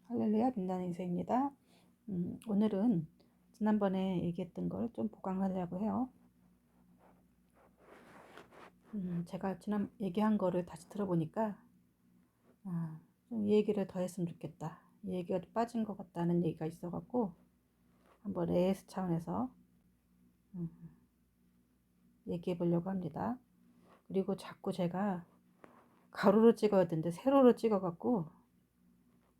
할렐루야, 빛나는 인생입니다. 오늘은 지난번에 얘기했던 걸 좀 보강하려고 해요. 제가 지난 얘기한 거를 다시 들어보니까 좀 이 얘기를 더 했으면 좋겠다. 이 얘기가 빠진 것 같다는 얘기가 있어갖고 한번 AS 차원에서 음, 얘기해 보려고 합니다. 그리고 자꾸 제가 가로로 찍어야 되는데 세로로 찍어갖고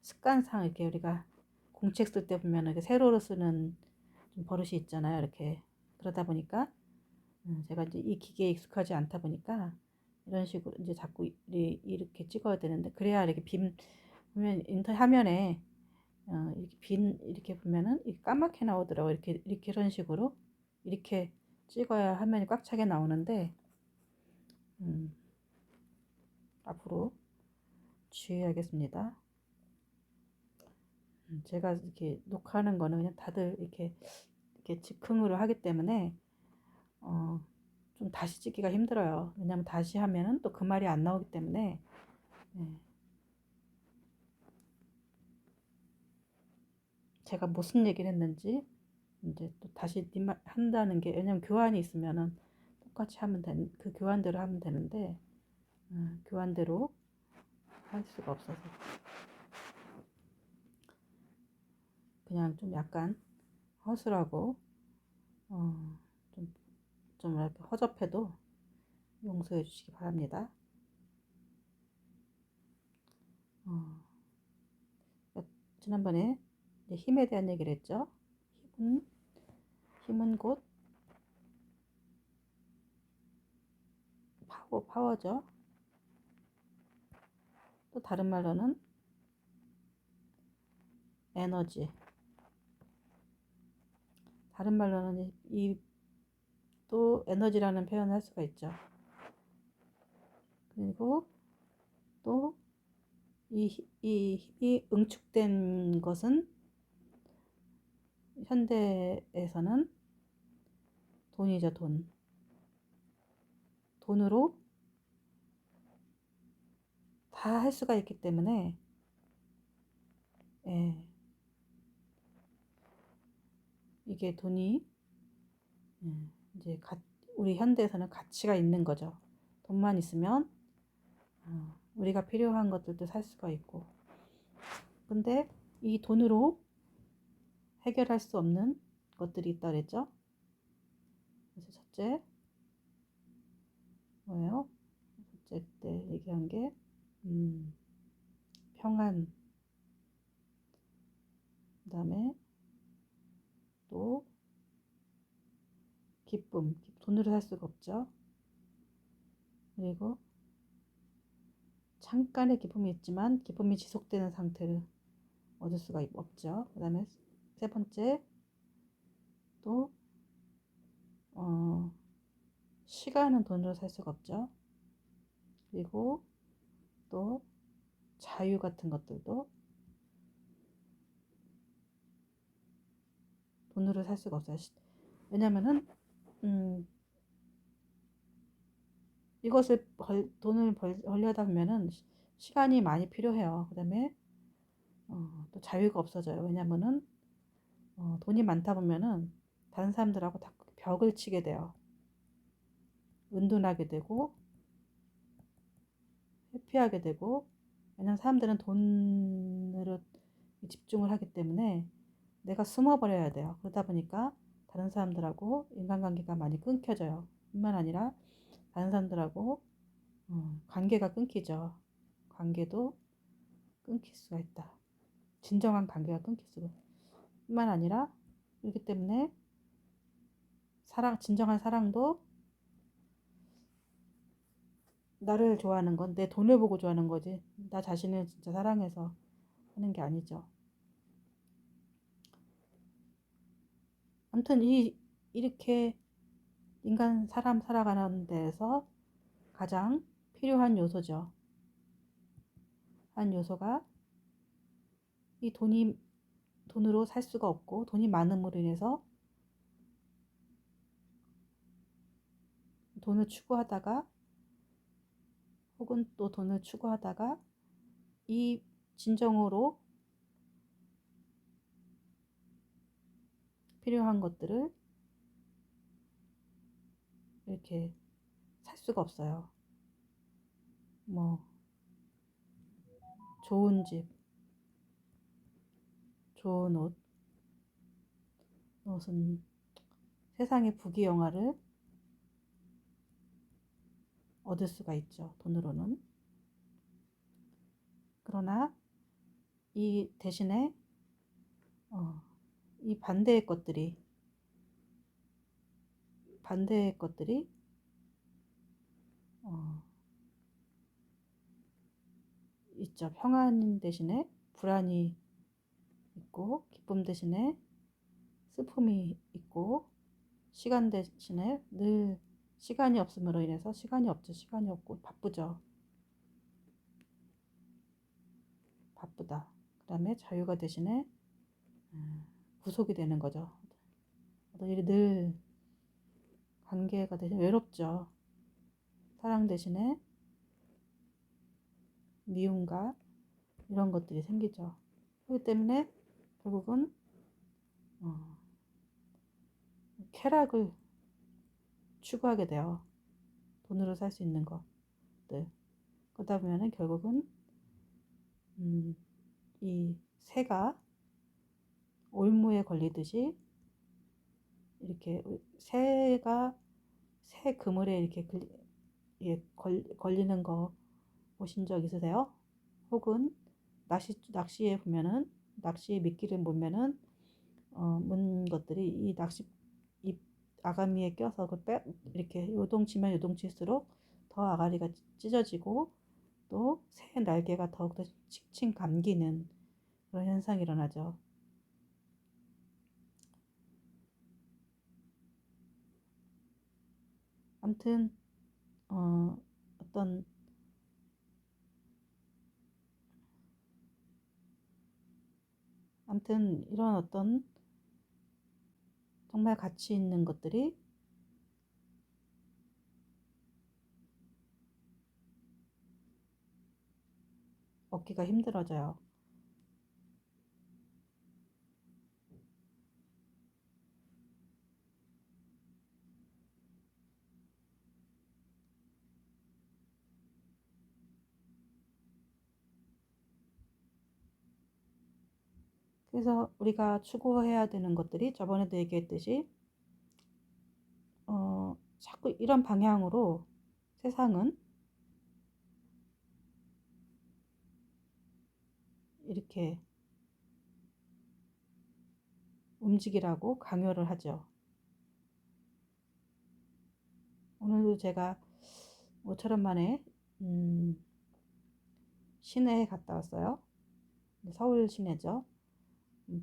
습관상 이렇게 우리가 공책 쓸 때 보면 이렇게 세로로 쓰는 좀 버릇이 있잖아요. 이렇게 그러다 보니까 제가 이제 이 기계에 익숙하지 않다 보니까 이런 식으로 이제 자꾸 이렇게 찍어야 되는데, 그래야 이렇게 보면 인터 화면에 이렇게 이렇게 보면은 이렇게 까맣게 나오더라고. 이렇게 이런 식으로 이렇게 찍어야 화면이 꽉 차게 나오는데, 음, 앞으로 주의해야겠습니다. 제가 이렇게 녹화하는 거는 그냥 다들 이렇게 즉흥으로 하기 때문에 좀 다시 찍기가 힘들어요. 왜냐면 다시 하면은 또 그 말이 안 나오기 때문에. 예, 제가 무슨 얘기를 했는지 이제 또 다시 한다는 게, 왜냐면 교환이 있으면은 똑같이 하면 그 교환대로 하면 되는데, 교환대로 할 수가 없어서 그냥 좀 약간 허술하고 어, 좀 이렇게 허접해도 용서해 주시기 바랍니다. 어, 지난번에 이제 힘에 대한 얘기를 했죠. 힘은, 힘은 곧 파워죠. 또 다른 말로는 에너지. 다른 말로는 이 또 에너지라는 표현을 할 수가 있죠. 그리고 또 이 힘이 응축된 것은 현대에서는 돈이죠, 돈. 돈으로 다 할 수가 있기 때문에, 예, 이게 돈이, 이제 우리 현대에서는 가치가 있는 거죠. 돈만 있으면 우리가 필요한 것들도 살 수가 있고. 근데 이 돈으로 해결할 수 없는 것들이 있다 그랬죠. 그래서 첫째 뭐예요? 첫째 때 얘기한 게 평안, 그 다음에 또 기쁨. 돈으로 살 수가 없죠. 그리고 잠깐의 기쁨이 있지만 기쁨이 지속되는 상태를 얻을 수가 없죠. 그 다음에 세 번째, 또 시간은 돈으로 살 수가 없죠. 그리고 또 자유 같은 것들도 돈으로 살 수가 없어요. 왜냐면은 이것을 돈을 벌려다 보면은 시간이 많이 필요해요. 그 다음에 또 자유가 없어져요. 왜냐면은 돈이 많다 보면은 다른 사람들하고 다 벽을 치게 돼요. 은둔하게 되고 회피하게 되고. 왜냐면 사람들은 돈으로 집중을 하기 때문에 내가 숨어버려야 돼요. 그러다 보니까 다른 사람들하고 인간관계가 많이 끊겨져요. 뿐만 아니라 다른 사람들하고 관계가 끊기죠. 관계도 끊길 수가 있다. 진정한 관계가 끊길 수가. 뿐만 아니라 그렇기 때문에 진정한 사랑도 나를 좋아하는 건 내 돈을 보고 좋아하는 거지, 나 자신을 진짜 사랑해서 하는 게 아니죠. 아무튼 이렇게 사람 살아가는 데에서 가장 필요한 요소죠. 한 요소가 이 돈으로 살 수가 없고, 돈이 많음으로 인해서 돈을 추구하다가, 혹은 또 돈을 추구하다가 이 진정으로 필요한 것들을 이렇게 살 수가 없어요. 뭐 좋은 집, 좋은 옷, 무슨 세상의 부귀영화를 얻을 수가 있죠. 돈으로는. 그러나 이 대신에 이 반대의 것들이 어, 있죠. 평안 대신에 불안이 있고, 기쁨 대신에 슬픔이 있고, 시간 대신에 늘 시간이 없음으로 인해서 시간이 없죠. 시간이 없고 바쁘죠. 바쁘다. 그 다음에 자유가 대신에 구속이 되는 거죠. 어떤 일이 늘 관계가 대신에 외롭죠. 사랑 대신에 미움과 이런 것들이 생기죠. 그렇기 때문에 결국은 쾌락을 추구하게 돼요. 돈으로 살 수 있는 것들. 그러다 보면은 결국은 이 새가 올무에 걸리듯이 이렇게 새가 새 그물에 이렇게 걸리는 거 보신 적 있으세요? 혹은 낚시에 보면은 낚시에 미끼를 몰면은 문 것들이 이 아가미에 껴서 이렇게 요동치면 요동칠수록 더 아가리가 찢어지고 또 새 날개가 더욱더 칭칭 감기는 그런 현상이 일어나죠. 아무튼 어떤 아무튼 이런 어떤 정말 가치 있는 것들이 얻기가 힘들어져요. 그래서 우리가 추구해야 되는 것들이 저번에도 얘기했듯이 자꾸 이런 방향으로 세상은 이렇게 움직이라고 강요를 하죠. 오늘도 제가 5천 원 만에 시내에 갔다 왔어요. 서울 시내죠.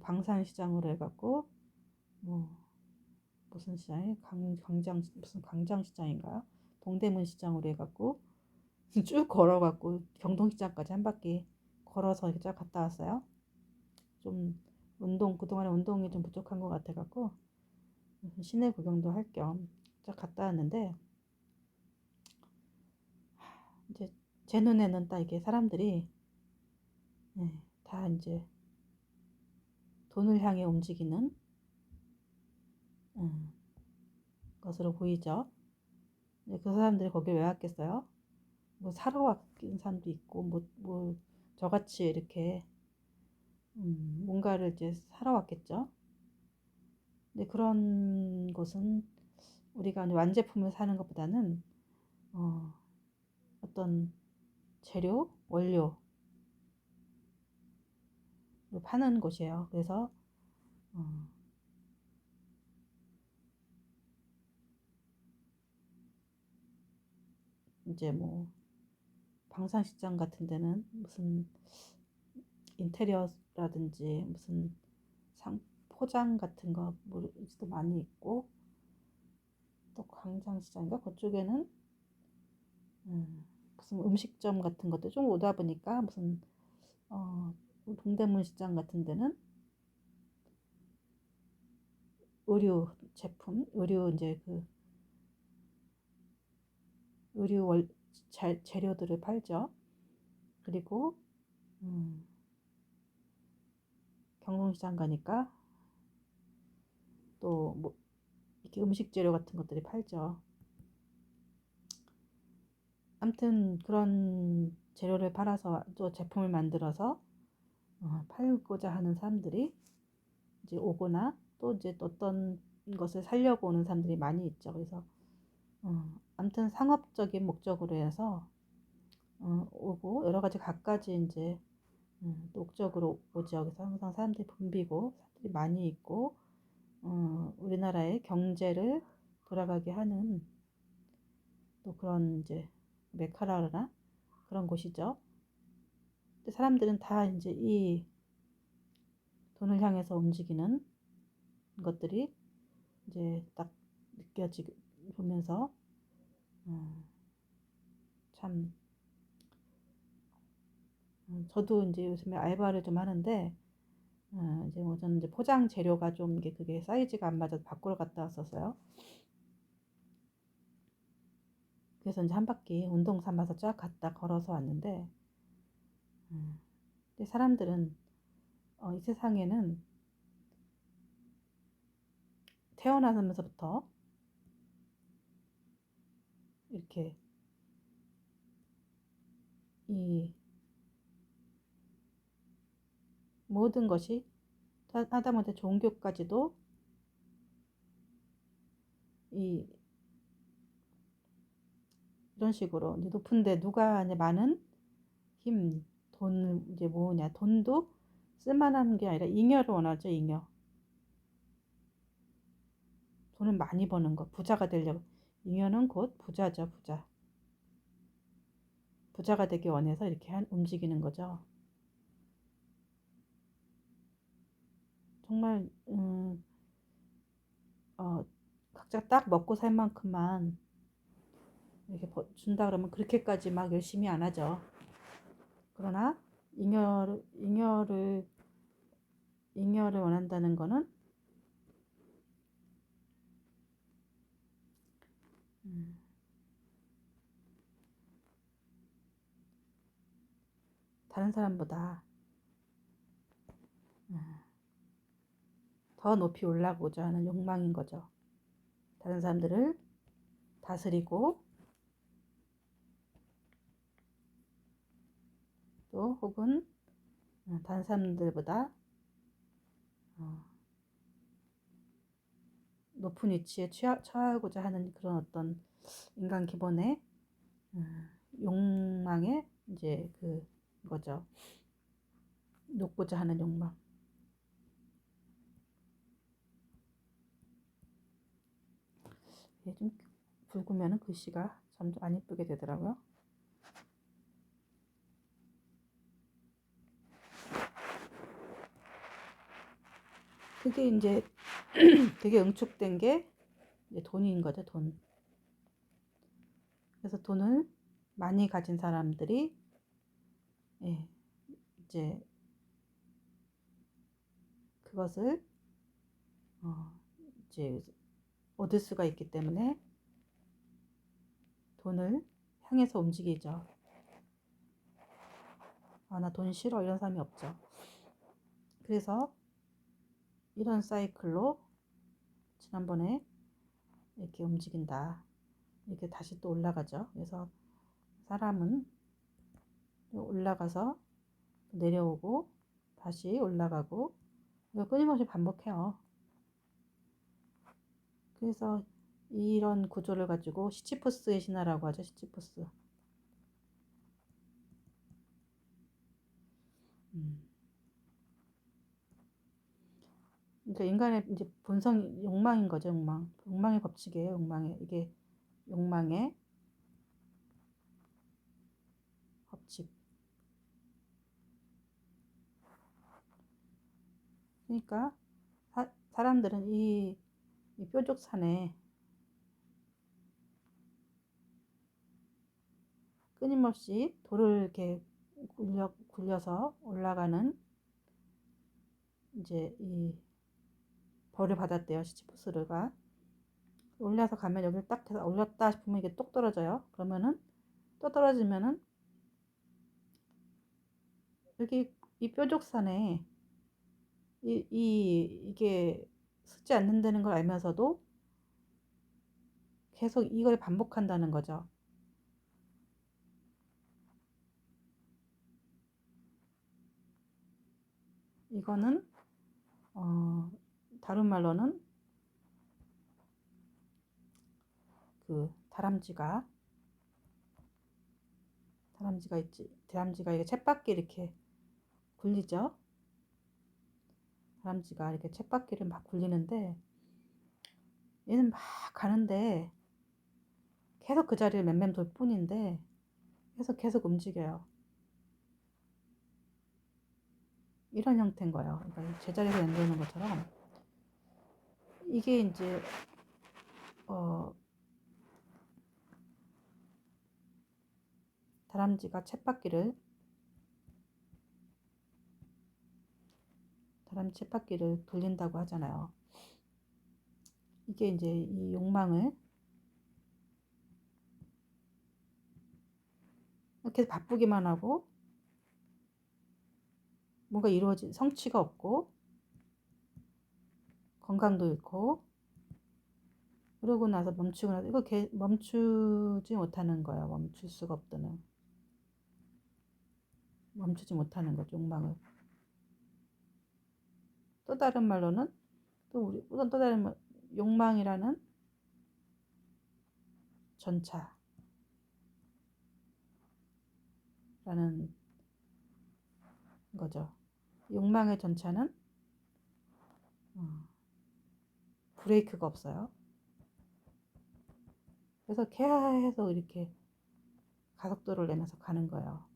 방산시장으로 해갖고 뭐 무슨 시장이 무슨 광장시장인가요? 동대문 시장으로 해갖고 쭉 걸어갖고 경동시장까지 한 바퀴 걸어서 이렇게 쫙 갔다 왔어요. 좀 그동안에 운동이 좀 부족한 것 같아갖고 시내 구경도 할 겸 쫙 갔다 왔는데 이제 제 눈에는 딱 이게 사람들이 다 이제 돈을 향해 움직이는 것으로 보이죠. 그 사람들이 거길 왜 왔겠어요? 뭐 사러 왔긴 사람도 있고 뭐 저같이 이렇게 뭔가를 이제 사러 왔겠죠. 근데 그런 곳은 우리가 완제품을 사는 것보다는 어떤 재료, 원료를 파는 곳이에요. 그래서 이제 뭐 방산시장 같은 데는 무슨 인테리어라든지 무슨 포장 같은 거 도 많이 있고 또 광장시장인가 그쪽에는 무슨 음식점 같은 것도 좀 오다 보니까 무슨 동대문 시장 같은 데는 의류 제품, 의류 이제 그 의류 재료들을 팔죠. 그리고 경동시장 가니까 또 뭐 이렇게 음식 재료 같은 것들이 팔죠. 아무튼 그런 재료를 팔아서 또 제품을 만들어서 팔고자 하는 사람들이 이제 오거나 또 이제 어떤 것을 살려고 오는 사람들이 많이 있죠. 그래서 아무튼 상업적인 목적으로 해서 오고 여러 가지 갖가지 이제 목적으로 오죠. 그래서 항상 사람들이 붐비고 사람들이 많이 있고 우리나라의 경제를 돌아가게 하는 또 그런 이제 메카라나 그런 곳이죠. 근데 사람들은 다 이제 이 돈을 향해서 움직이는 것들이 이제 딱 느껴지고 보면서 참 저도 이제 요즘에 알바를 좀 하는데 이제 뭐 저는 이제 포장 재료가 좀 이게 그게 사이즈가 안 맞아서 밖으로 갔다 왔었어요. 그래서 이제 한 바퀴 운동 삼아서 쫙 갔다 걸어서 왔는데 근데 사람들은 이 세상에는 태어나면서부터 이렇게 이 모든 것이 하다못해 종교까지도 이 이런 식으로 이제 높은데 누가 이제 많은 힘, 돈을 이제 모으냐. 돈도 쓸만한 게 아니라 잉여를 원하죠, 잉여. 돈을 많이 버는 거, 부자가 되려고. 잉여는 곧 부자죠, 부자. 부자가 되기 원해서 이렇게 움직이는 거죠. 정말 각자 딱 먹고 살 만큼만 이렇게 준다 그러면 그렇게까지 막 열심히 안 하죠. 그러나 잉여를 원한다는 거는 음, 다른 사람보다 더 높이 올라가고자 하는 욕망인 거죠. 다른 사람들을 다스리고 또 혹은 다른 사람들보다 높은 위치에 처하고자 하는 그런 어떤 인간 기본의 욕망의 이제 그거죠. 높고자 하는 욕망. 좀 붉으면 글씨가 점점 안 이쁘게 되더라고요. 그게 이제 그게 응축된 게 이제 돈인 거죠, 돈. 그래서 돈을 많이 가진 사람들이 예, 이제 그것을 이제 얻을 수가 있기 때문에 돈을 향해서 움직이죠. 나 돈 싫어 이런 사람이 없죠. 그래서 이런 사이클로 지난번에 이렇게 움직인다. 이렇게 다시 또 올라가죠. 그래서 사람은 올라가서 내려오고 다시 올라가고 끊임없이 반복해요. 그래서 이런 구조를 가지고 시치푸스의 신화라고 하죠. 시치푸스. 그러니까 인간의 이제 본성 욕망인 거죠. 욕망의 법칙이에요. 이게 욕망의 법칙. 그러니까 사람들은 이 뾰족산에 끊임없이 돌을 이렇게 굴려서 올라가는 이제 이 벌을 받았대요. 시치푸스가 올려서 가면 여기를 딱 해서 올렸다 싶으면 이게 똑 떨어져요. 그러면은 또 떨어지면은 여기 이 뾰족산에 이게 쓰지 않는다는 걸 알면서도 계속 이걸 반복한다는 거죠. 이거는 다른 말로는 그 다람쥐가 있지. 다람쥐가 이게 쳇바퀴 이렇게 굴리죠. 다람쥐가 이렇게 쳇바퀴를 막 굴리는데 얘는 막 가는데 계속 그 자리를 맴맴 돌 뿐인데 계속 움직여요. 이런 형태인 거예요. 그러니까 제자리에서 맴도는 것처럼 이게 이제 다람쥐가 쳇바퀴를 돌린다고 하잖아요. 이게 이제 이 욕망을 계속 바쁘기만 하고 뭔가 이루어진 성취가 없고 건강도 잃고 그러고 나서 멈추고 나서 이거 멈추지 못하는 거예요. 멈출 수가 없다는 멈추지 못하는 거죠. 욕망을. 또 다른 말로는 또 다른 말, 욕망이라는 전차라는 거죠. 욕망의 전차는 브레이크가 없어요. 그래서 계속 이렇게 가속도를 내면서 가는 거예요.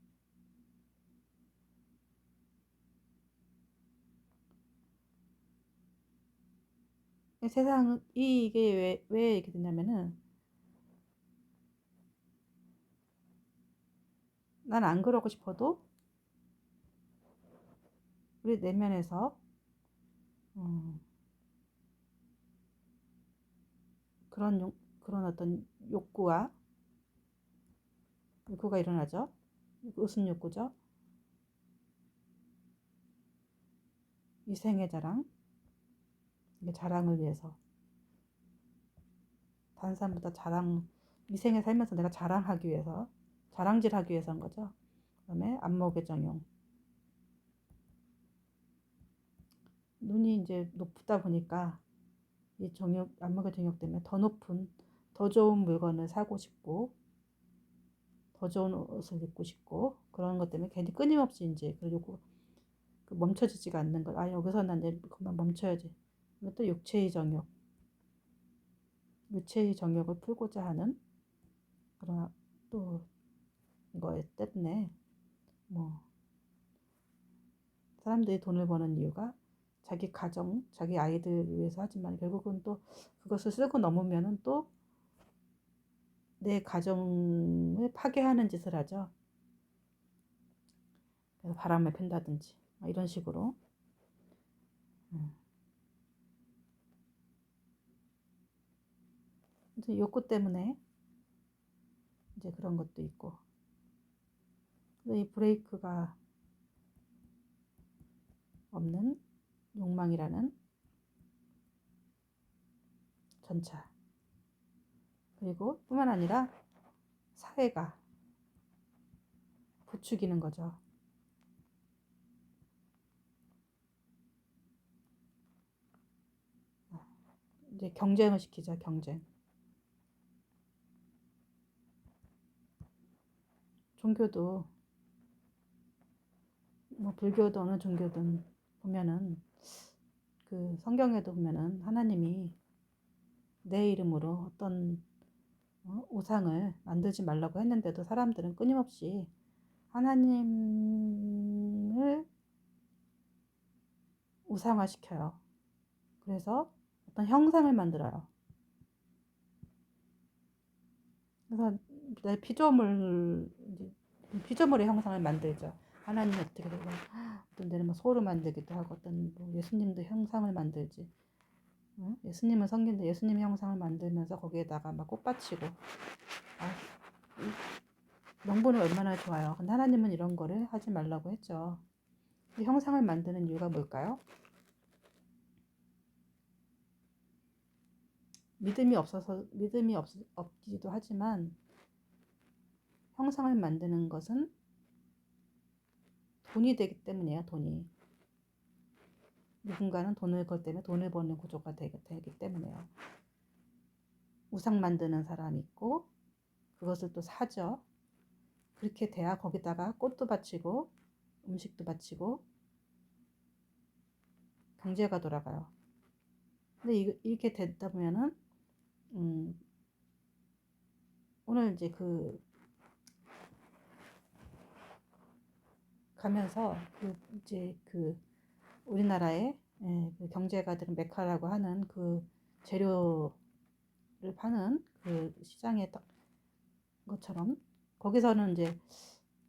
세상은 이게 왜 이렇게 되냐면은 난 안 그러고 싶어도 우리 내면에서 그런 어떤 욕구가 일어나죠. 무슨 욕구죠? 위생의 자랑, 이게 자랑을 위해서. 다른 사람보다 위생에 살면서 내가 자랑하기 위해서, 자랑질 하기 위해서 한 거죠. 그다음에 안목의 정용. 눈이 이제 높다 보니까 이 안목의 정욕 때문에 더 높은, 더 좋은 물건을 사고 싶고, 더 좋은 옷을 입고 싶고, 그런 것 때문에 괜히 끊임없이 이제 그러고 멈춰지지가 않는 것. 여기서 난 이제 그만 멈춰야지. 또 육체의 정욕을 풀고자 하는 그런 또 거에 때문에 뭐 사람들이 돈을 버는 이유가 자기 가정, 자기 아이들 위해서 하지만 결국은 또 그것을 쓰고 넘으면은 또 내 가정을 파괴하는 짓을 하죠. 그래서 바람을 핀다든지 이런 식으로. 이제 욕구 때문에 이제 그런 것도 있고. 이 브레이크가 없는 욕망이라는 전차. 그리고 뿐만 아니라 사회가 부추기는 거죠. 이제 경쟁을 시키죠. 경쟁. 종교도 뭐 불교도 어느 종교든 보면은 그 성경에도 보면은 하나님이 내 이름으로 어떤 우상을 만들지 말라고 했는데도 사람들은 끊임없이 하나님을 우상화시켜요. 그래서 어떤 형상을 만들어요. 그래서 내 피조물의 형상을 만들죠. 하나님이 어떻게 되고 어떤 데는 뭐 소를 만들기도 하고 어떤 뭐 예수님도 형상을 만들지. 예수님은 성긴데 예수님의 형상을 만들면서 거기에다가 막 꽃받치고 명분은 얼마나 좋아요. 근데 하나님은 이런 거를 하지 말라고 했죠. 이 형상을 만드는 이유가 뭘까요? 믿음이 없기도 하지만 형상을 만드는 것은 돈이 되기 때문이에요. 돈이. 누군가는 돈을 그것 때문에 돈을 버는 구조가 되기 때문에요. 우상 만드는 사람이 있고 그것을 또 사죠. 그렇게 돼야 거기다가 꽃도 바치고 음식도 바치고 경제가 돌아가요. 근데 이렇게 되다 보면은 오늘 이제 가면서 이제 우리나라의 그 경제가들은 메카라고 하는 그 재료를 파는 그 시장에 것처럼 거기서는 이제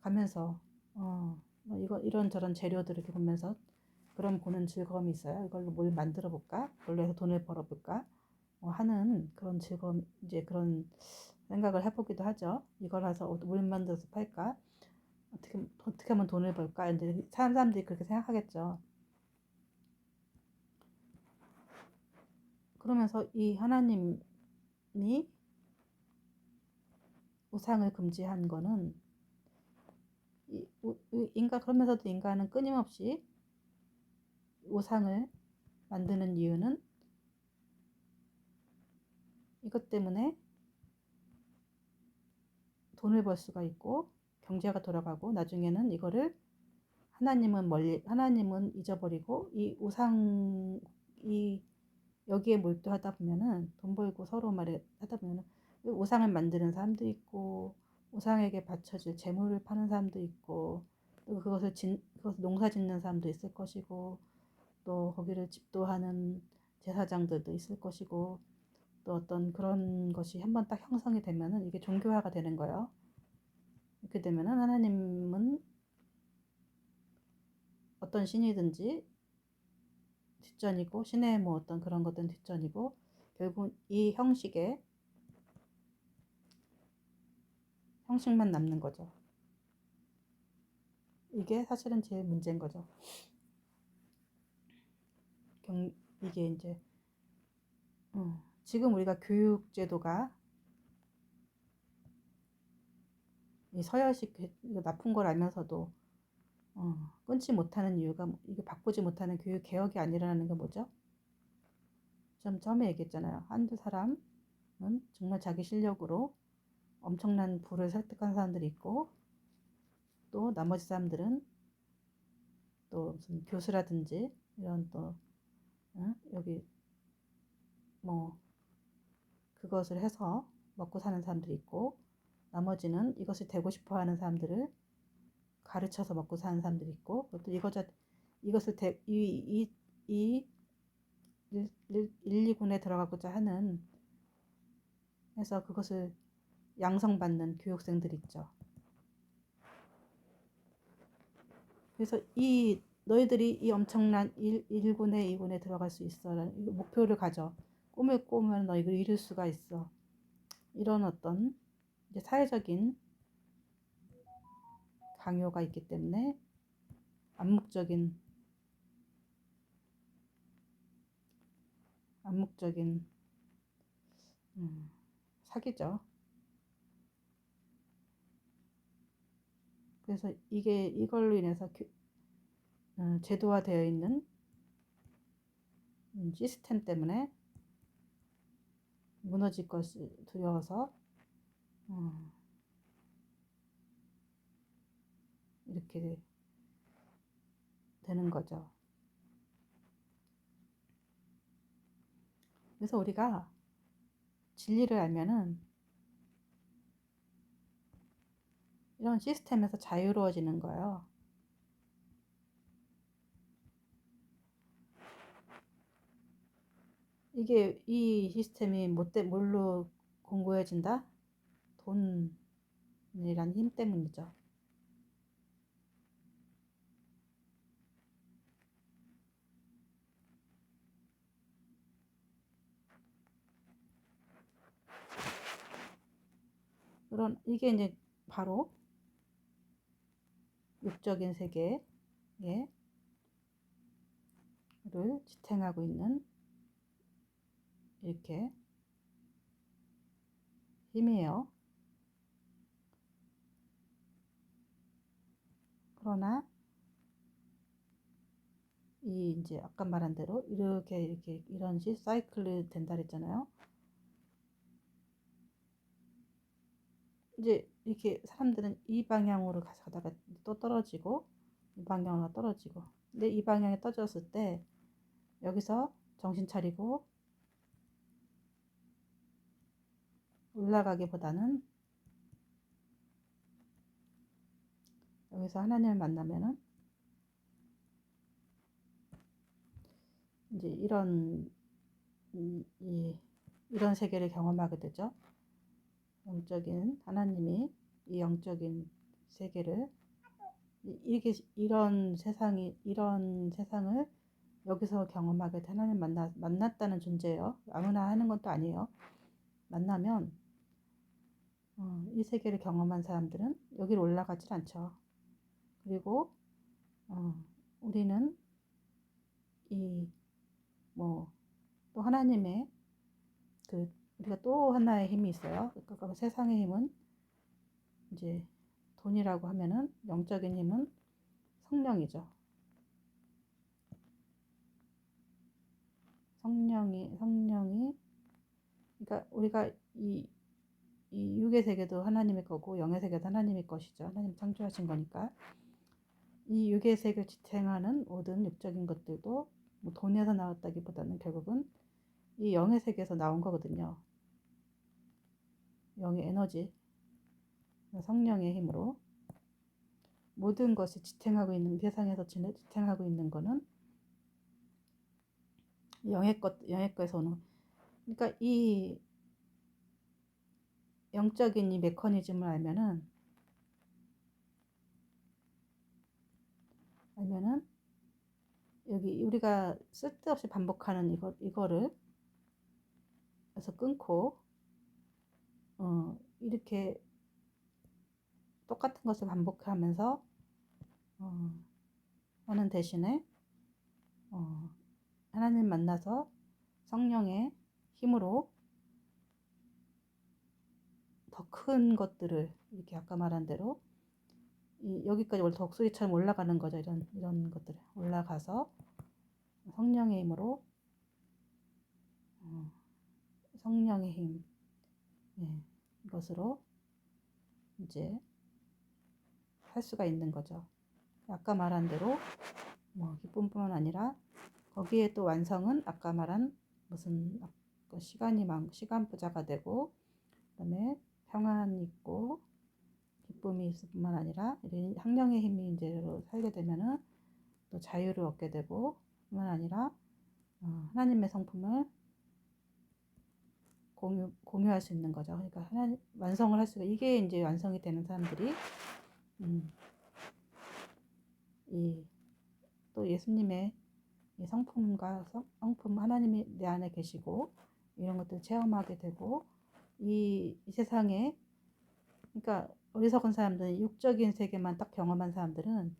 가면서 뭐 이런저런 재료들을 이렇게 보면서 그런 보는 즐거움이 있어요. 이걸로 뭘 만들어 볼까? 이걸로 해서 돈을 벌어 볼까? 하는 그런 즐거움, 이제 그런 생각을 해보기도 하죠. 이걸 해서 뭘 만들어서 팔까? 어떻게 하면 돈을 벌까? 이제 사람들이 그렇게 생각하겠죠. 그러면서 이 하나님이 우상을 금지한 거는 그러면서도 인간은 끊임없이 우상을 만드는 이유는 이것 때문에 돈을 벌 수가 있고 경제가 돌아가고 나중에는 이거를 하나님은 잊어버리고 여기에 몰두하다 보면은 돈 벌고 서로 하다 보면은 우상을 만드는 사람도 있고 우상에게 바쳐질 재물을 파는 사람도 있고 또 그것을 농사 짓는 사람도 있을 것이고 또 거기를 집도하는 제사장들도 있을 것이고 또 어떤 그런 것이 한번 딱 형성이 되면은 이게 종교화가 되는 거예요. 이렇게 되면은 하나님은 어떤 신이든지 뒷전이고 신의 뭐 어떤 그런 것들은 뒷전이고 결국 이 형식만 남는 거죠. 이게 사실은 제일 문제인 거죠. 이게 이제 지금 우리가 교육제도가 이 서열식 나쁜 걸 알면서도 끊지 못하는 이유가 이게 바꾸지 못하는 교육 개혁이 안 일어나는 게 뭐죠? 좀 처음에 얘기했잖아요. 한두 사람은 정말 자기 실력으로 엄청난 부를 설득한 사람들이 있고 또 나머지 사람들은 또 무슨 교수라든지 이런 또 여기 뭐 그것을 해서 먹고 사는 사람들이 있고 나머지는 이것을 되고 싶어 하는 사람들을 가르쳐서 먹고 사는 사람들이 있고 또 이것을 이 1, 2군에 들어가고자 하는 해서 그것을 양성받는 교육생들이 있죠. 그래서 너희들이 이 엄청난 1군에 2군에 들어갈 수 있어 라는 목표를 가져 꿈을 꾸면 너 이걸 이룰 수가 있어 이런 어떤 이제 사회적인 강요가 있기 때문에 암묵적인 사기죠. 그래서 이걸로 인해서 제도화되어 있는 시스템 때문에 무너질 것이 두려워서 이렇게 되는 거죠. 그래서 우리가 진리를 알면은 이런 시스템에서 자유로워지는 거예요. 이 시스템이 뭘로 공고해진다? 돈이란 힘 때문이죠. 이게 이제 바로 육적인 세계를 지탱하고 있는 이렇게 힘이에요. 그러나 이 이제 아까 말한 대로 이렇게 이런 식 사이클이 된다 그랬잖아요. 이제 이렇게 사람들은 이 방향으로 가다가 또 떨어지고 이 방향으로 떨어지고, 근데 이 방향에 떨어졌을 때 여기서 정신 차리고 올라가기보다는 여기서 하나님을 만나면은 이제 이런 세계를 경험하게 되죠. 영적인 하나님이 이 영적인 세계를 이렇게 이런 세상을 여기서 경험하게 돼. 하나님 만났다는 존재예요. 아무나 하는 것도 아니에요. 만나면 이 세계를 경험한 사람들은 여기로 올라가질 않죠. 그리고 우리는 이 뭐 또 하나님의 우리가 또 하나의 힘이 있어요. 그러니까 세상의 힘은 이제 돈이라고 하면은, 영적인 힘은 성령이죠. 성령이 그러니까 우리가 이 육의 세계도 하나님의 거고 영의 세계도 하나님의 것이죠. 하나님 창조하신 거니까. 이 육의 세계를 지탱하는 모든 육적인 것들도 뭐 돈에서 나왔다기보다는 결국은 이 영의 세계에서 나온 거거든요. 영의 에너지, 성령의 힘으로 모든 것이 지탱하고 있는, 세상에서 지탱하고 있는 거는 영의 거에서 오는. 그러니까 이 영적인 이 메커니즘을 알면은 여기 우리가 쓸데없이 반복하는 이거를 그래서 끊고 이렇게 똑같은 것을 반복하면서 하는 대신에 하나님 만나서 성령의 힘으로 더 큰 것들을 이렇게 아까 말한 대로 여기까지 독수리처럼 올라가는 거죠. 이런 것들을 올라가서 성령의 힘으로 성령의 힘, 예, 이것으로 이제 할 수가 있는 거죠. 아까 말한 대로 뭐 기쁨뿐만 아니라 거기에 또 완성은 아까 말한 무슨 시간 부자가 되고, 그다음에 평안이 있고 기쁨이 있을 뿐만 아니라 성령의 힘이 이제 살게 되면은 또 자유를 얻게 되고, 뿐만 아니라 하나님의 성품을 공유할 수 있는 거죠. 그러니까 완성을 할 수가, 이게 이제 완성이 되는 사람들이 또 예수님의 성품과 성품, 하나님이 내 안에 계시고 이런 것들을 체험하게 되고, 이 세상에, 그러니까 어리석은 사람들은 육적인 세계만 딱 경험한 사람들은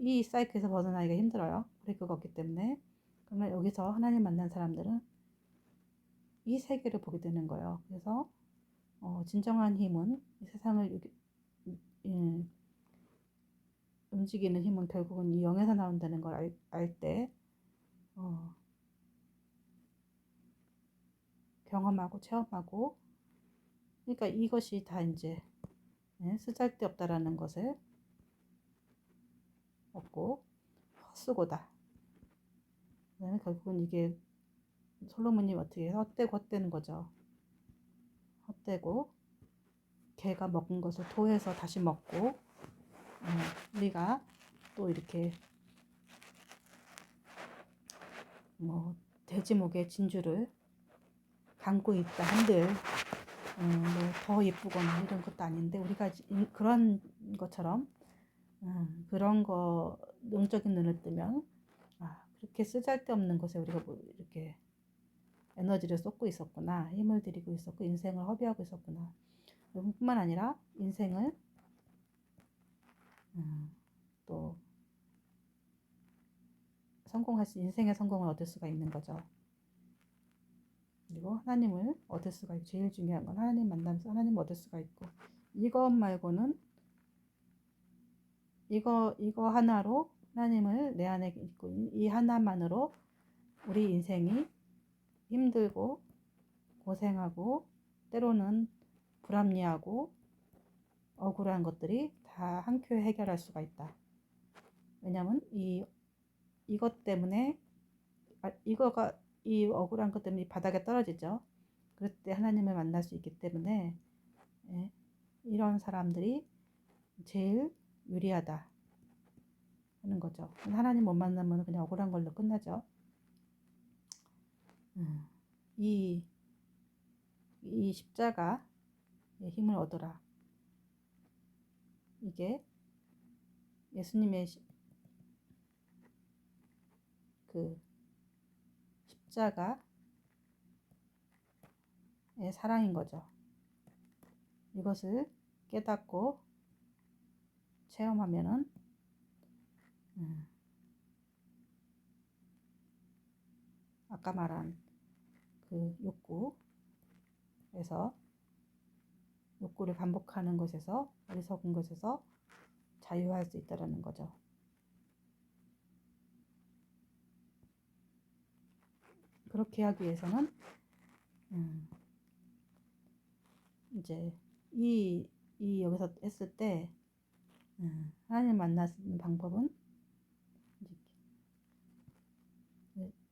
이 사이클에서 벗어나기가 힘들어요. 브레이크가 없기 때문에. 그러면 여기서 하나님 만난 사람들은 이 세계를 보게 되는 거예요. 그래서 진정한 힘은 이 세상을 움직이는 힘은 결국은 이 영에서 나온다는 걸 알 때 경험하고 체험하고, 그러니까 이것이 다 이제 쓰잘데없다라는 것을 얻고 헛수고다. 그다음에 결국은 이게 솔로몬이 어떻게 헛되는 거죠. 헛되고 개가 먹은 것을 토해서 다시 먹고, 우리가 또 이렇게 뭐 돼지 목에 진주를 감고 있다 한들 뭐더 예쁘거나 이런 것도 아닌데, 우리가 그런 것처럼 그런 거 영적인 눈을 뜨면 그렇게 쓰잘데없는 것에 우리가 뭐 이렇게 에너지를 쏟고 있었구나, 힘을 들이고 있었고 인생을 허비하고 있었구나. 뿐만 아니라 인생을 또 인생의 성공을 얻을 수가 있는 거죠. 그리고 하나님을 얻을 수가 있고, 제일 중요한 건 하나님 만나면서 하나님을 얻을 수가 있고, 이것 말고는 이거 하나로 하나님을 내 안에 있고, 이 하나만으로 우리 인생이 힘들고 고생하고 때로는 불합리하고 억울한 것들이 다 한 큐에 해결할 수가 있다. 왜냐면 이것 때문에 이 억울한 것 때문에 바닥에 떨어지죠. 그럴 때 하나님을 만날 수 있기 때문에, 예, 이런 사람들이 제일 유리하다 하는 거죠. 하나님 못 만나면 그냥 억울한 걸로 끝나죠. 이 십자가의 힘을 얻어라. 이게 예수님의 그 십자가의 사랑인 거죠. 이것을 깨닫고 체험하면은 아까 말한 그 욕구를 반복하는 것에서, 어리석은 것에서 자유할 수 있다는 거죠. 그렇게 하기 위해서는 이제 여기서 했을 때 하나님 만나는 방법은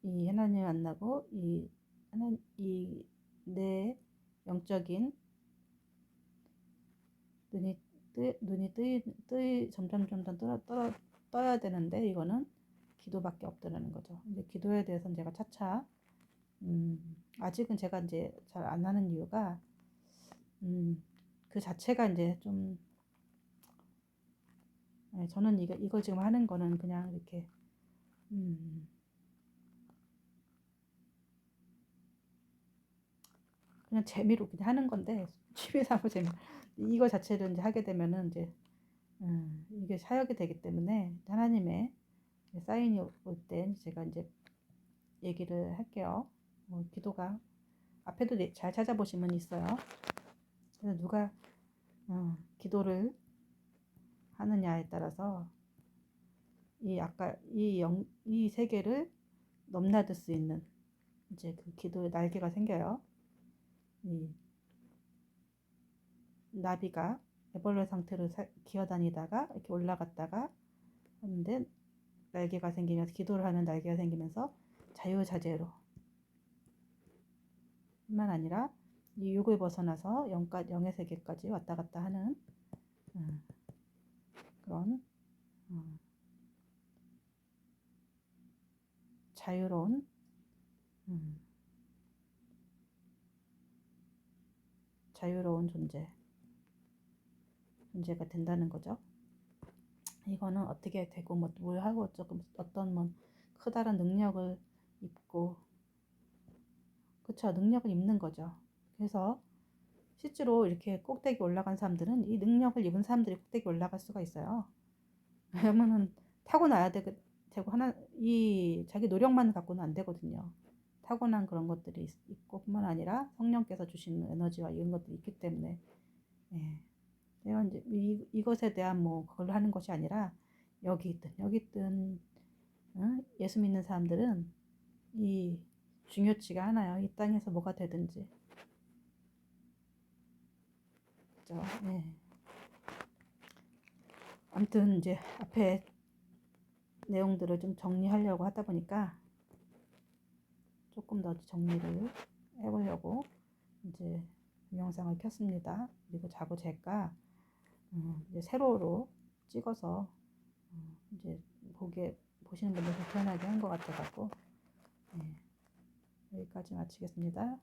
이 하나님 만나고 내 영적인 눈이 점점 떠야 되는데, 이거는 기도밖에 없다는 거죠. 이제 기도에 대해서는 제가 차차 아직은 제가 이제 잘 안 하는 이유가 그 자체가 이제 좀, 저는 이걸 지금 하는 거는 그냥 이렇게 그냥 재미로 그냥 하는 건데, 취미삼아 재미. 이거 자체를 이제 하게 되면은 이제 이게 사역이 되기 때문에 하나님의 사인이 올 때 제가 이제 얘기를 할게요. 기도가 앞에도 잘 찾아보시면 있어요. 그래서 누가 기도를 하느냐에 따라서 이 세계를 넘나들 수 있는 이제 그 기도의 날개가 생겨요. 이 나비가 애벌레 상태로 기어다니다가 이렇게 올라갔다가 하는데, 날개가 생기면서, 기도를 하는 날개가 생기면서 자유자재로 뿐만 아니라 이 육을 벗어나서 영의 세계까지 왔다 갔다 하는 그런 자유로운 존재가 된다는 거죠. 이거는 어떻게 되고 뭘 하고 조금 어떤 뭐 커다란 능력을 입고, 그쵸, 능력을 입는 거죠. 그래서 실제로 이렇게 꼭대기 올라간 사람들은, 이 능력을 입은 사람들이 꼭대기 올라갈 수가 있어요. 왜냐면은 타고나야 되고, 자기 노력만 갖고는 안 되거든요. 타고난 그런 것들이 있고, 뿐만 아니라 성령께서 주시는 에너지와 이런 것들이 있기 때문에, 내가 이제 이것에 대한 뭐 그걸로 하는 것이 아니라, 여기 있든 예수 믿는 사람들은 이 중요치가 않아요. 이 땅에서 뭐가 되든지. 그죠? 아무튼 이제 앞에 내용들을 좀 정리하려고 하다 보니까 조금 더 정리를 해보려고 이제 영상을 켰습니다. 그리고 자꾸 제가 이제 세로로 찍어서 이제 보시는 분들 불편하게 한 것 같아갖고, 여기까지 마치겠습니다.